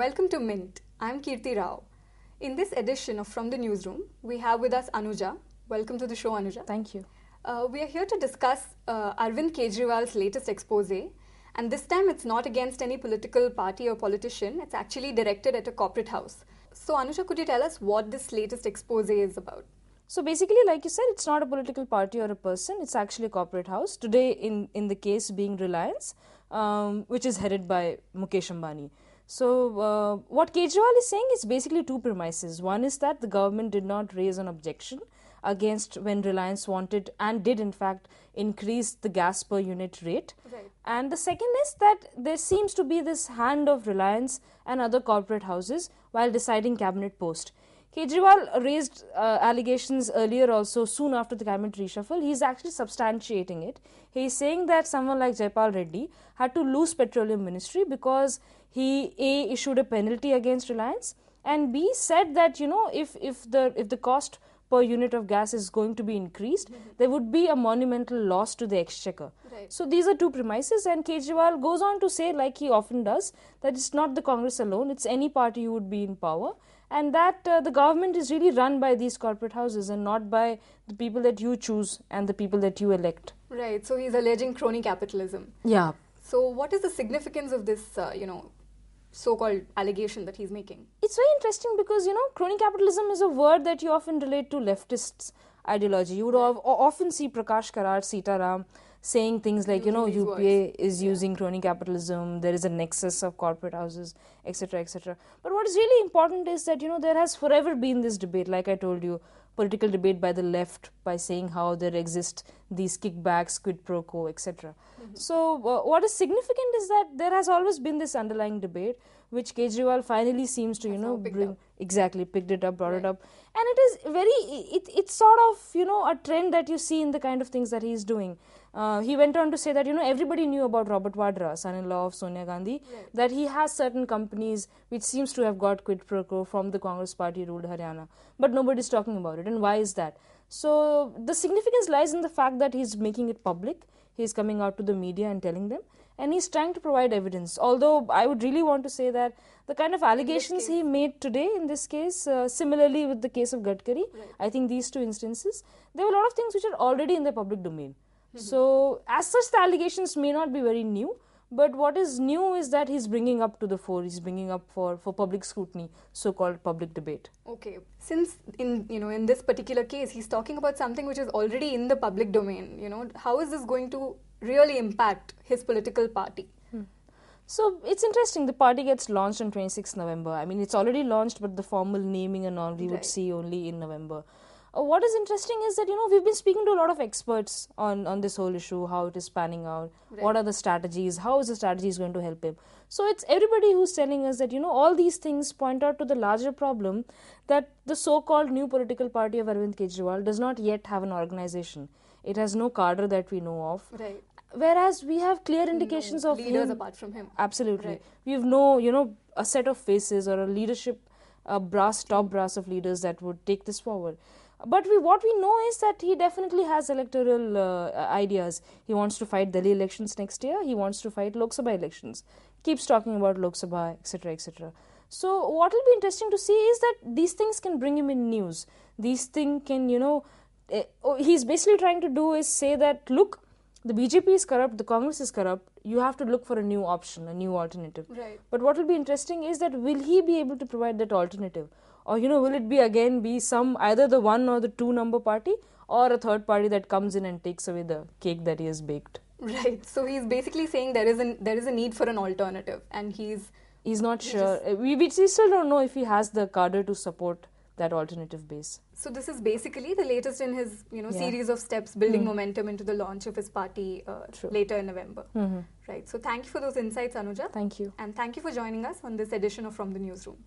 Welcome to Mint. I'm Kirthi Rao. In this edition of From the Newsroom, we have with us Anuja. Welcome to the show, Anuja. Thank you. We are here to discuss Arvind Kejriwal's latest expose. And this time it's not against any political party or politician. It's actually directed at a corporate house. So Anuja, could you tell us what this latest expose is about? So basically, like you said, it's not a political party or a person. It's actually a corporate house. Today, in the case being Reliance, which is headed by Mukesh Ambani. So what Kejriwal is saying is basically two premises. One is that the government did not raise an objection against when Reliance wanted and did in fact increase the gas per unit rate. Right. And the second is that there seems to be this hand of Reliance and other corporate houses while deciding cabinet post. Kejriwal raised allegations earlier also, soon after the cabinet reshuffle. He's actually substantiating it. He's saying that someone like Jaipal Reddy had to lose petroleum ministry because he A, issued a penalty against Reliance, and B, said that if the cost per unit of gas is going to be increased, there would be a monumental loss to the exchequer. Right. So these are two premises, and Kejriwal goes on to say, like he often does, that it's not the Congress alone, it's any party who would be in power, and that the government is really run by these corporate houses and not by the people that you choose and the people that you elect. Right. So he's alleging crony capitalism. Yeah. So what is the significance of this, so-called allegation that he's making? It's very interesting because, crony capitalism is a word that you often relate to leftists' ideology. You would often see Prakash Karat, Sitaram saying things like, UPA is using crony capitalism, there is a nexus of corporate houses, etc., etc. But what is really important is that, there has forever been this debate, like I told you, political debate by the left by saying how there exist these kickbacks, quid pro quo, etc. So what is significant is that there has always been this underlying debate which Kejriwal finally seems to picked it up, brought it up, and it is it's sort of a trend that you see in the kind of things that he is doing. He went on to say that everybody knew about Robert Vadra, son-in-law of Sonia Gandhi, that he has certain companies which seems to have got quid pro quo from the Congress party ruled Haryana, but nobody is talking about it. And why is that? So the significance lies in the fact that he's making it public. He's coming out to the media and telling them, and he's trying to provide evidence. Although I would really want to say that the kind of allegations he made today in this case, similarly with the case of Gadkari, I think these two instances, there were a lot of things which are already in the public domain. So as such, the allegations may not be very new, but what is new is that he's bringing up to the fore, he's bringing up for public scrutiny, so-called public debate. Okay. Since in this particular case, he's talking about something which is already in the public domain, how is this going to really impact his political party? So it's interesting, the party gets launched on 26th November. I mean, it's already launched, but the formal naming and all we would see only in November. What is interesting is that, we've been speaking to a lot of experts on this whole issue, how it is panning out, what are the strategies, how is the strategies going to help him. So it's everybody who's telling us that, all these things point out to the larger problem that the so-called new political party of Arvind Kejriwal does not yet have an organization. It has no cadre that we know of. Right. Whereas we have clear indications of leaders apart from him. Absolutely. Right. We have no, a set of faces or a leadership, top brass of leaders that would take this forward. But what we know is that he definitely has electoral ideas. He wants to fight Delhi elections next year. He wants to fight Lok Sabha elections. Keeps talking about Lok Sabha, etc., etc. So what will be interesting to see is that these things can bring him in news. These things can, he's basically trying to do is say that, look, the BJP is corrupt, the Congress is corrupt, you have to look for a new option, a new alternative. Right. But what will be interesting is that will he be able to provide that alternative? Or, will it be either the one or the two number party or a third party that comes in and takes away the cake that he has baked? Right. So he's basically saying there is a need for an alternative, and he's not sure. We still don't know if he has the cadre to support that alternative base. So this is basically the latest in his series of steps building momentum into the launch of his party later in November. Right. So thank you for those insights, Anuja. Thank you. And thank you for joining us on this edition of From the Newsroom.